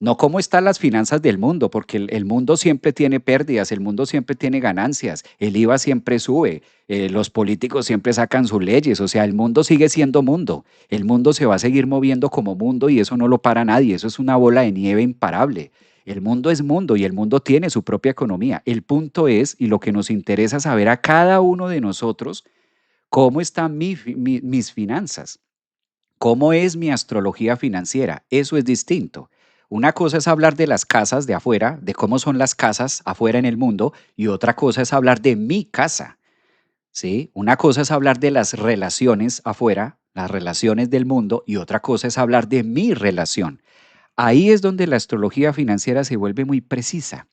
no cómo están las finanzas del mundo, porque el mundo siempre tiene pérdidas, el mundo siempre tiene ganancias, el IVA siempre sube, los políticos siempre sacan sus leyes, o sea, el mundo sigue siendo mundo, el mundo se va a seguir moviendo como mundo y eso no lo para nadie, eso es una bola de nieve imparable. El mundo es mundo y el mundo tiene su propia economía. El punto es, y lo que nos interesa saber a cada uno de nosotros, cómo están mis finanzas. ¿Cómo es mi astrología financiera? Eso es distinto. Una cosa es hablar de las casas de afuera, de cómo son las casas afuera en el mundo, y otra cosa es hablar de mi casa, ¿sí? Una cosa es hablar de las relaciones afuera, las relaciones del mundo, y otra cosa es hablar de mi relación. Ahí es donde la astrología financiera se vuelve muy precisa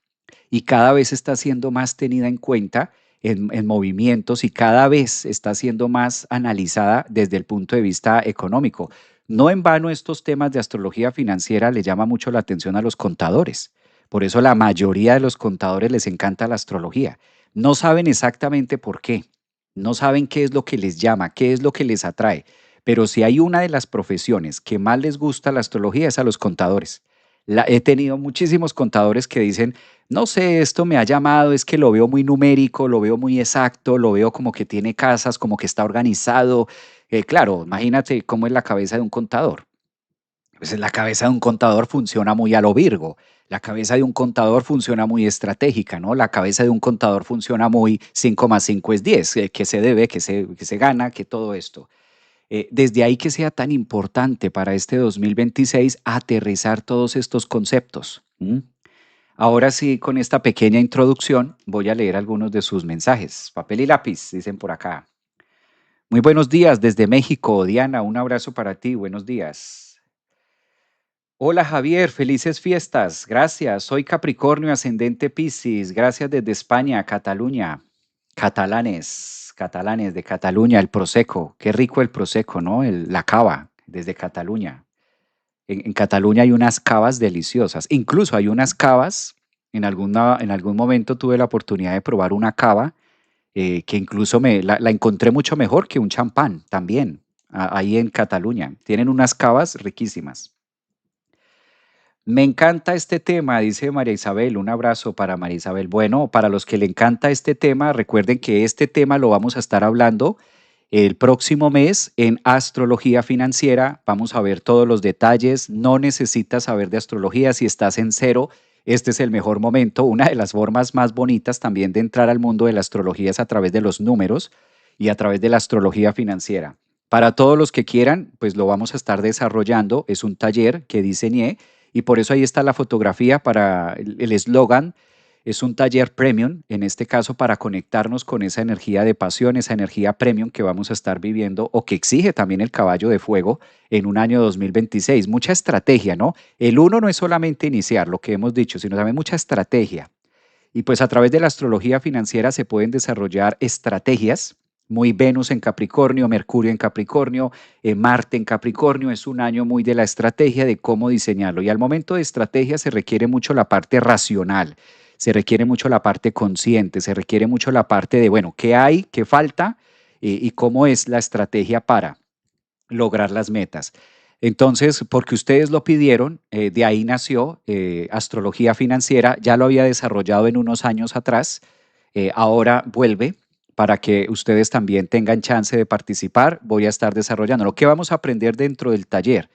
y cada vez está siendo más tenida en cuenta en movimientos y cada vez está siendo más analizada desde el punto de vista económico. No en vano estos temas de astrología financiera le llama mucho la atención a los contadores. Por eso la mayoría de los contadores les encanta la astrología. No saben exactamente por qué, no saben qué es lo que les llama, qué es lo que les atrae, pero si hay una de las profesiones que más les gusta la astrología es a los contadores. He tenido muchísimos contadores que dicen, no sé, esto me ha llamado, es que lo veo muy numérico, lo veo muy exacto, lo veo como que tiene casas, como que está organizado. Claro, imagínate cómo es la cabeza de un contador. Pues la cabeza de un contador funciona muy a lo Virgo. La cabeza de un contador funciona muy estratégica, ¿no? La cabeza de un contador funciona muy 5 más 5 es 10, que se debe, que se gana, que todo esto. Desde ahí que sea tan importante para este 2026 aterrizar todos estos conceptos. ¿M? Ahora sí, con esta pequeña introducción, voy a leer algunos de sus mensajes. Papel y lápiz, dicen por acá. Muy buenos días desde México, Diana, un abrazo para ti, buenos días. Hola Javier, felices fiestas, gracias. Soy Capricornio, ascendente Piscis, gracias desde España, Cataluña. Catalanes de Cataluña, el Prosecco, qué rico el Prosecco, ¿no? La cava, desde Cataluña. En Cataluña hay unas cavas deliciosas. Incluso hay unas cavas, en algún momento tuve la oportunidad de probar una cava que incluso la encontré mucho mejor que un champán también, ahí en Cataluña. Tienen unas cavas riquísimas. Me encanta este tema, dice María Isabel. Un abrazo para María Isabel. Bueno, para los que le encanta este tema, recuerden que este tema lo vamos a estar hablando el próximo mes en Astrología Financiera. Vamos a ver todos los detalles. No necesitas saber de astrología si estás en cero. Este es el mejor momento. Una de las formas más bonitas también de entrar al mundo de la astrología es a través de los números y a través de la astrología financiera. Para todos los que quieran, pues lo vamos a estar desarrollando. Es un taller que diseñé y por eso ahí está la fotografía para el eslogan. Es un taller premium, en este caso para conectarnos con esa energía de pasión, esa energía premium que vamos a estar viviendo o que exige también el caballo de fuego en un año 2026. Mucha estrategia, ¿no? El uno no es solamente iniciar, lo que hemos dicho, sino también mucha estrategia. Y pues a través de la astrología financiera se pueden desarrollar estrategias. Muy Venus en Capricornio, Mercurio en Capricornio, Marte en Capricornio. Es un año muy de la estrategia, de cómo diseñarlo. Y al momento de estrategia se requiere mucho la parte racional, se requiere mucho la parte consciente, se requiere mucho la parte de, bueno, ¿qué hay, qué falta y cómo es la estrategia para lograr las metas? Entonces, porque ustedes lo pidieron, de ahí nació Astrología Financiera. Ya lo había desarrollado en unos años atrás, ahora vuelve para que ustedes también tengan chance de participar. Voy a estar desarrollando. Lo que vamos a aprender dentro del taller.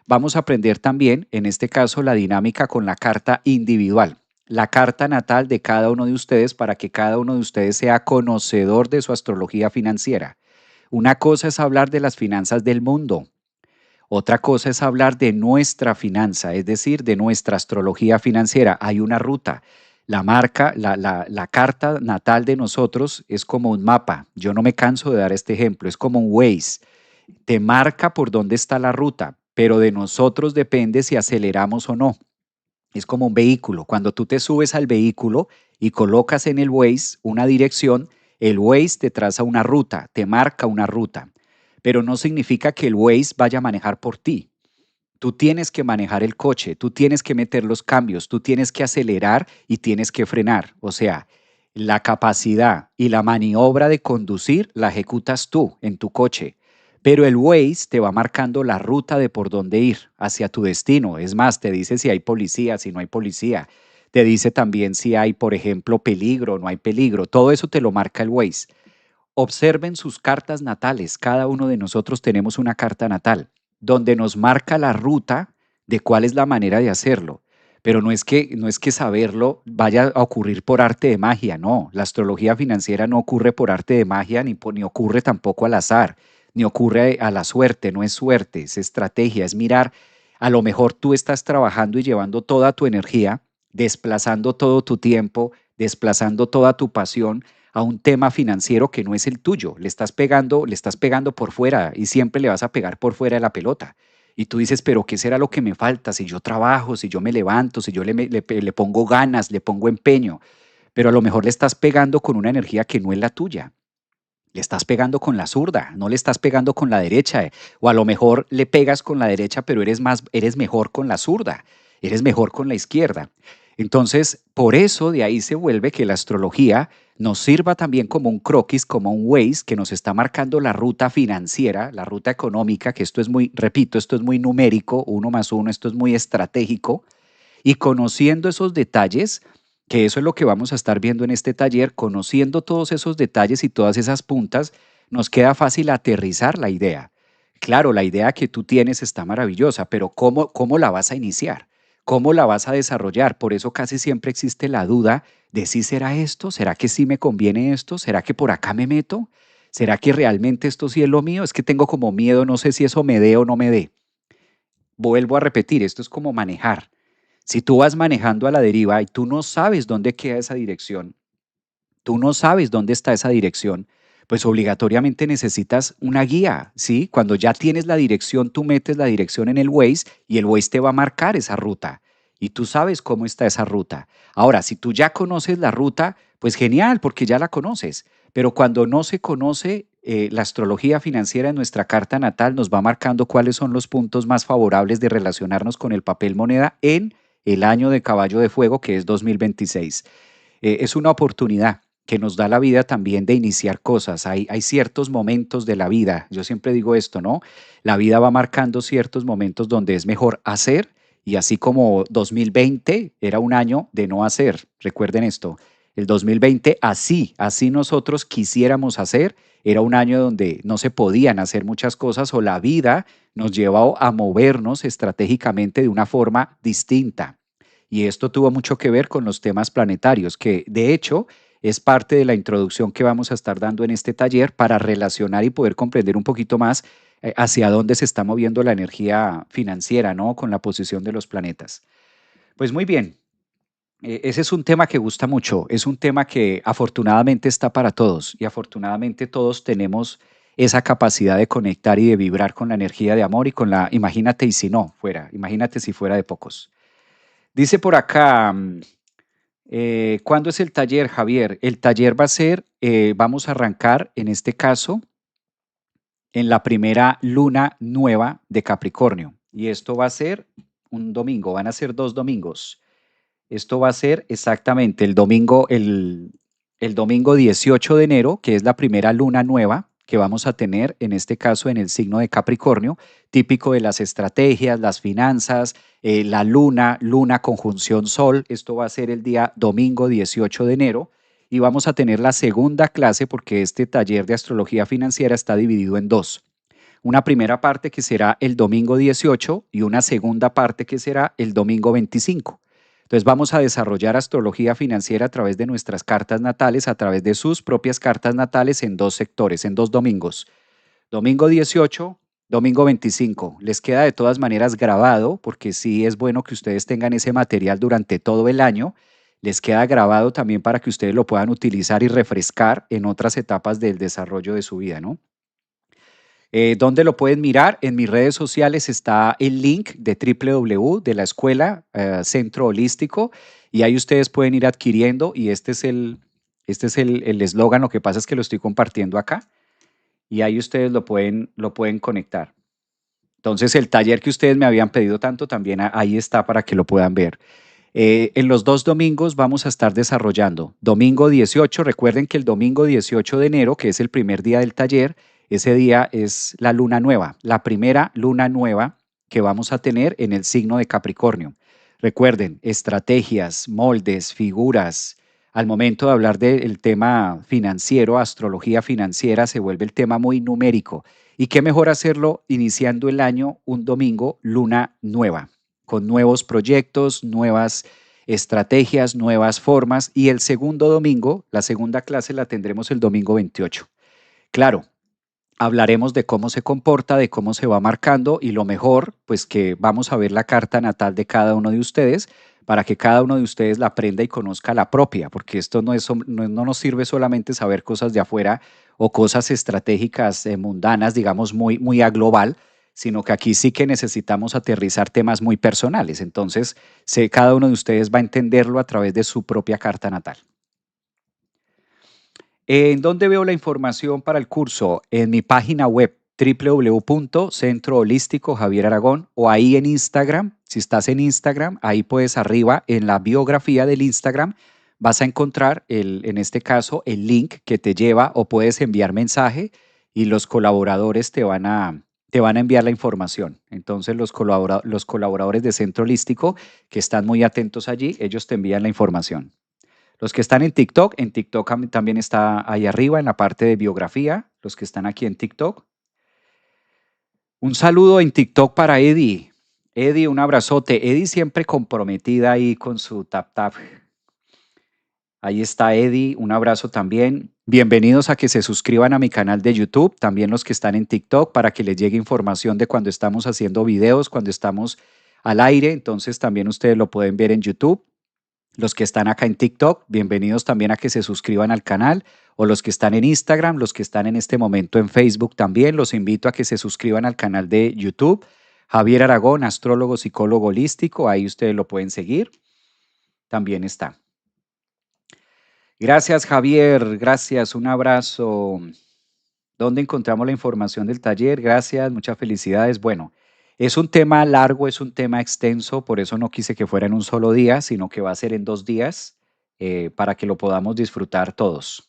Vamos a aprender también, en este caso, la dinámica con la carta individual, la carta natal de cada uno de ustedes para que cada uno de ustedes sea conocedor de su astrología financiera. Una cosa es hablar de las finanzas del mundo. Otra cosa es hablar de nuestra finanza, es decir, de nuestra astrología financiera. Hay una ruta. La marca, la carta natal de nosotros es como un mapa. Yo no me canso de dar este ejemplo. Es como un Waze. Te marca por dónde está la ruta, pero de nosotros depende si aceleramos o no. Es como un vehículo. Cuando tú te subes al vehículo y colocas en el Waze una dirección, el Waze te traza una ruta, te marca una ruta, pero no significa que el Waze vaya a manejar por ti. Tú tienes que manejar el coche, tú tienes que meter los cambios, tú tienes que acelerar y tienes que frenar. O sea, la capacidad y la maniobra de conducir la ejecutas tú en tu coche, pero el Waze te va marcando la ruta de por dónde ir hacia tu destino. Es más, te dice si hay policía, si no hay policía. Te dice también si hay, por ejemplo, peligro o no hay peligro. Todo eso te lo marca el Waze. Observen sus cartas natales. Cada uno de nosotros tenemos una carta natal donde nos marca la ruta de cuál es la manera de hacerlo. Pero no es que saberlo vaya a ocurrir por arte de magia, no. La astrología financiera no ocurre por arte de magia ni ocurre tampoco al azar, ni ocurre a la suerte, no es suerte, es estrategia, es mirar. A lo mejor tú estás trabajando y llevando toda tu energía, desplazando todo tu tiempo, desplazando toda tu pasión a un tema financiero que no es el tuyo. Le estás pegando por fuera y siempre le vas a pegar por fuera de la pelota. Y tú dices, pero ¿qué será lo que me falta? Si yo trabajo, si yo me levanto, si yo le pongo ganas, le pongo empeño, pero a lo mejor le estás pegando con una energía que no es la tuya. Le estás pegando con la zurda, no le estás pegando con la derecha, o a lo mejor le pegas con la derecha, pero eres mejor con la zurda, eres mejor con la izquierda. Entonces, por eso de ahí se vuelve que la astrología nos sirva también como un croquis, como un Waze que nos está marcando la ruta financiera, la ruta económica, que esto es muy, repito, esto es muy numérico, uno más uno, esto es muy estratégico, y conociendo esos detalles, que eso es lo que vamos a estar viendo en este taller, conociendo todos esos detalles y todas esas puntas, nos queda fácil aterrizar la idea. Claro, la idea que tú tienes está maravillosa, pero ¿cómo la vas a iniciar? ¿Cómo la vas a desarrollar? Por eso casi siempre existe la duda de si será esto, será que sí me conviene esto, será que por acá me meto, será que realmente esto sí es lo mío, es que tengo como miedo, no sé si eso me dé o no me dé. Vuelvo a repetir, esto es como manejar. Si tú vas manejando a la deriva y tú no sabes dónde queda esa dirección, tú no sabes dónde está esa dirección, pues obligatoriamente necesitas una guía, ¿sí? Cuando ya tienes la dirección, tú metes la dirección en el Waze y el Waze te va a marcar esa ruta y tú sabes cómo está esa ruta. Ahora, si tú ya conoces la ruta, pues genial, porque ya la conoces, pero cuando no se conoce, la astrología financiera en nuestra carta natal nos va marcando cuáles son los puntos más favorables de relacionarnos con el papel moneda en el año de caballo de fuego, que es 2026. Es una oportunidad que nos da la vida también de iniciar cosas. Hay ciertos momentos de la vida, yo siempre digo esto, ¿no? La vida va marcando ciertos momentos donde es mejor hacer y así como 2020 era un año de no hacer, recuerden esto, el 2020 así nosotros quisiéramos hacer, era un año donde no se podían hacer muchas cosas o la vida nos llevó a movernos estratégicamente de una forma distinta. Y esto tuvo mucho que ver con los temas planetarios, que de hecho es parte de la introducción que vamos a estar dando en este taller para relacionar y poder comprender un poquito más hacia dónde se está moviendo la energía financiera, ¿no? Con la posición de los planetas. Pues muy bien, ese es un tema que gusta mucho, es un tema que afortunadamente está para todos y afortunadamente todos tenemos esa capacidad de conectar y de vibrar con la energía de amor y con la, imagínate y si no fuera, imagínate si fuera de pocos. Dice por acá, ¿cuándo es el taller, Javier? El taller va a ser, vamos a arrancar en este caso en la primera luna nueva de Capricornio. Y esto va a ser un domingo, van a ser 2 domingos. Esto va a ser exactamente el domingo 18 de enero, que es la primera luna nueva que vamos a tener, en este caso en el signo de Capricornio, típico de las estrategias, las finanzas, la luna conjunción sol. Esto va a ser el día domingo 18 de enero y vamos a tener la segunda clase porque este taller de astrología financiera está dividido en dos. Una primera parte que será el domingo 18 y una segunda parte que será el domingo 25. Entonces vamos a desarrollar astrología financiera a través de nuestras cartas natales, a través de sus propias cartas natales en dos sectores, en 2 domingos. Domingo 18, domingo 25. Les queda de todas maneras grabado, porque sí es bueno que ustedes tengan ese material durante todo el año. Les queda grabado también para que ustedes lo puedan utilizar y refrescar en otras etapas del desarrollo de su vida, ¿no? ¿Dónde lo pueden mirar? En mis redes sociales está el link de www de la escuela Centro Holístico y ahí ustedes pueden ir adquiriendo y este es el eslogan, lo que pasa es que lo estoy compartiendo acá y ahí ustedes lo pueden conectar. Entonces el taller que ustedes me habían pedido tanto también ahí está para que lo puedan ver. En los 2 domingos vamos a estar desarrollando. Domingo 18, recuerden que el domingo 18 de enero, que es el primer día del taller, ese día es la luna nueva, la primera luna nueva que vamos a tener en el signo de Capricornio. Recuerden, estrategias, moldes, figuras. Al momento de hablar del tema financiero, astrología financiera, se vuelve el tema muy numérico. ¿Y qué mejor hacerlo iniciando el año un domingo, luna nueva? Con nuevos proyectos, nuevas estrategias, nuevas formas. Y el segundo domingo, la segunda clase la tendremos el domingo 28. Claro, hablaremos de cómo se comporta, de cómo se va marcando y lo mejor, pues que vamos a ver la carta natal de cada uno de ustedes para que cada uno de ustedes la aprenda y conozca la propia, porque esto no nos sirve solamente saber cosas de afuera o cosas estratégicas mundanas, digamos, muy a global, sino que aquí sí que necesitamos aterrizar temas muy personales. Entonces, cada uno de ustedes va a entenderlo a través de su propia carta natal. ¿En dónde veo la información para el curso? En mi página web www.centro holístico Javier Aragón o ahí en Instagram. Si estás en Instagram, ahí puedes arriba en la biografía del Instagram vas a encontrar en este caso el link que te lleva o puedes enviar mensaje y los colaboradores te van a enviar la información. Entonces los colaboradores de Centro Holístico que están muy atentos allí, ellos te envían la información. Los que están en TikTok también está ahí arriba en la parte de biografía, los que están aquí en TikTok. Un saludo en TikTok para Eddie. Eddie, un abrazote. Eddie siempre comprometida ahí con su tap tap. Ahí está Eddie, un abrazo también. Bienvenidos a que se suscriban a mi canal de YouTube, también los que están en TikTok, para que les llegue información de cuando estamos haciendo videos, cuando estamos al aire. Entonces también ustedes lo pueden ver en YouTube. Los que están acá en TikTok, bienvenidos también a que se suscriban al canal. O los que están en Instagram, los que están en este momento en Facebook también, los invito a que se suscriban al canal de YouTube. Javier Aragón, astrólogo, psicólogo holístico, ahí ustedes lo pueden seguir. También está. Gracias, Javier. Gracias. Un abrazo. ¿Dónde encontramos la información del taller? Gracias. Muchas felicidades. Bueno, es un tema largo, es un tema extenso, por eso no quise que fuera en un solo día, sino que va a ser en 2 días para que lo podamos disfrutar todos.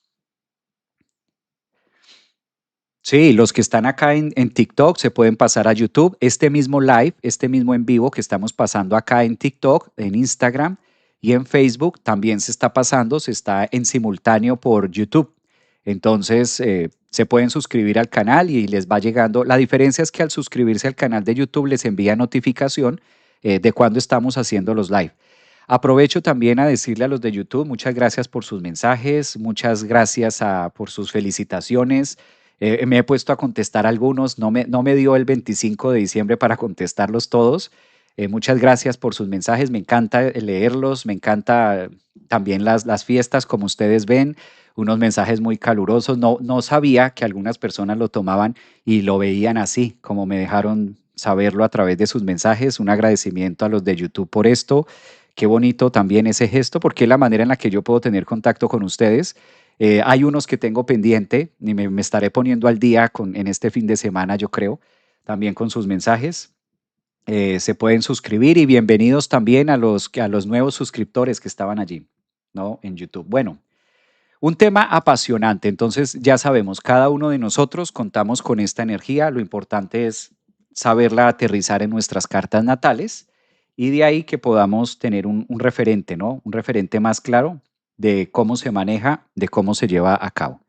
Sí, los que están acá en TikTok se pueden pasar a YouTube. Este mismo live, este mismo en vivo que estamos pasando acá en TikTok, en Instagram y en Facebook, también se está pasando, se está en simultáneo por YouTube. Entonces, se pueden suscribir al canal y les va llegando. La diferencia es que al suscribirse al canal de YouTube les envía notificación de cuando estamos haciendo los live. Aprovecho también a decirle a los de YouTube, muchas gracias por sus mensajes, muchas gracias por sus felicitaciones. Me he puesto a contestar algunos, no me dio el 25 de diciembre para contestarlos todos. Muchas gracias por sus mensajes, me encanta leerlos, me encanta también las fiestas, como ustedes ven, unos mensajes muy calurosos. No sabía que algunas personas lo tomaban y lo veían así, como me dejaron saberlo a través de sus mensajes. Un agradecimiento a los de YouTube por esto. Qué bonito también ese gesto, porque es la manera en la que yo puedo tener contacto con ustedes. Hay unos que tengo pendiente y me estaré poniendo al día en este fin de semana, yo creo, también con sus mensajes. Se pueden suscribir y bienvenidos también a los nuevos suscriptores que estaban allí, ¿no? En YouTube. Bueno, un tema apasionante. Entonces, ya sabemos, cada uno de nosotros contamos con esta energía. Lo importante es saberla aterrizar en nuestras cartas natales y de ahí que podamos tener un referente, ¿no? Un referente más claro de cómo se maneja, de cómo se lleva a cabo.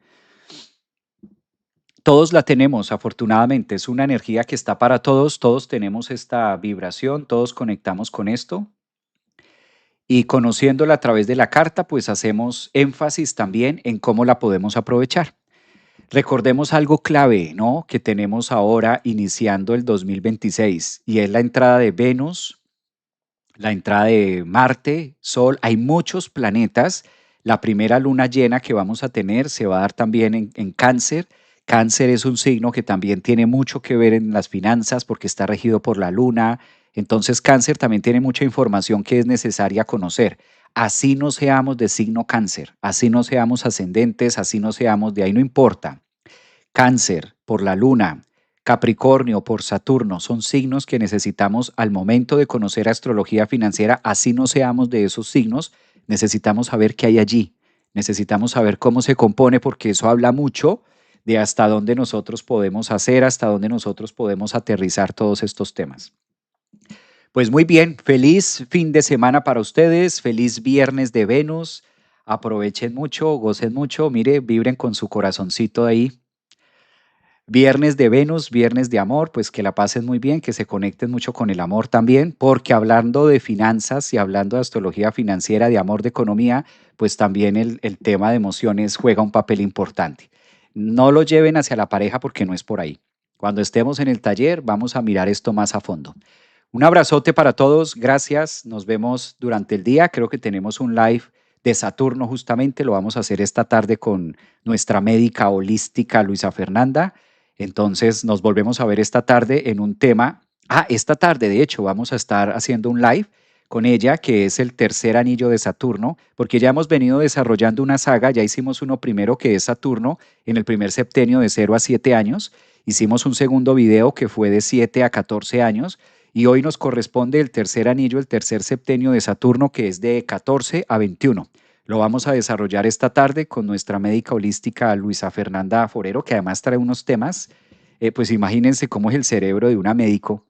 Todos la tenemos, afortunadamente, es una energía que está para todos, todos tenemos esta vibración, todos conectamos con esto y conociéndola a través de la carta, pues hacemos énfasis también en cómo la podemos aprovechar. Recordemos algo clave, ¿no? Que tenemos ahora iniciando el 2026 y es la entrada de Venus, la entrada de Marte, Sol. Hay muchos planetas. La primera luna llena que vamos a tener se va a dar también en Cáncer. Cáncer es un signo que también tiene mucho que ver en las finanzas porque está regido por la luna. Entonces Cáncer también tiene mucha información que es necesaria conocer. Así no seamos de signo Cáncer, así no seamos ascendentes, así no seamos de ahí, no importa. Cáncer por la luna, Capricornio por Saturno, son signos que necesitamos al momento de conocer astrología financiera, así no seamos de esos signos, necesitamos saber qué hay allí, necesitamos saber cómo se compone porque eso habla mucho de hasta dónde nosotros podemos hacer, hasta dónde nosotros podemos aterrizar todos estos temas. Pues muy bien, feliz fin de semana para ustedes, feliz viernes de Venus, aprovechen mucho, gocen mucho, mire, vibren con su corazoncito ahí. Viernes de Venus, viernes de amor, pues que la pasen muy bien, que se conecten mucho con el amor también, porque hablando de finanzas y hablando de astrología financiera, de amor, de economía, pues también el tema de emociones juega un papel importante. No lo lleven hacia la pareja porque no es por ahí. Cuando estemos en el taller, vamos a mirar esto más a fondo. Un abrazote para todos, gracias, nos vemos durante el día, creo que tenemos un live de Saturno justamente, lo vamos a hacer esta tarde con nuestra médica holística Luisa Fernanda. Entonces nos volvemos a ver esta tarde en un tema. Esta tarde, de hecho, vamos a estar haciendo un live con ella, que es el tercer anillo de Saturno, porque ya hemos venido desarrollando una saga, ya hicimos uno primero que es Saturno en el primer septenio de 0 a 7 años, hicimos un segundo video que fue de 7 a 14 años, y hoy nos corresponde el tercer anillo, el tercer septenio de Saturno, que es de 14 a 21. Lo vamos a desarrollar esta tarde con nuestra médica holística Luisa Fernanda Forero, que además trae unos temas, pues imagínense cómo es el cerebro de una médico.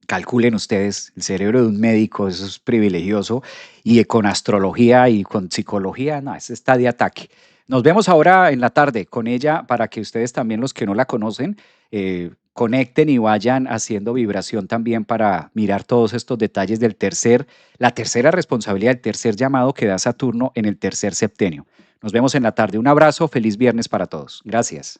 Calculen ustedes, el cerebro de un médico, eso es privilegioso, y con astrología y con psicología, no, eso está de ataque. Nos vemos ahora en la tarde con ella para que ustedes también, los que no la conocen, conecten y vayan haciendo vibración también para mirar todos estos detalles la tercera responsabilidad, el tercer llamado que da Saturno en el tercer septenio. Nos vemos en la tarde. Un abrazo, feliz viernes para todos. Gracias.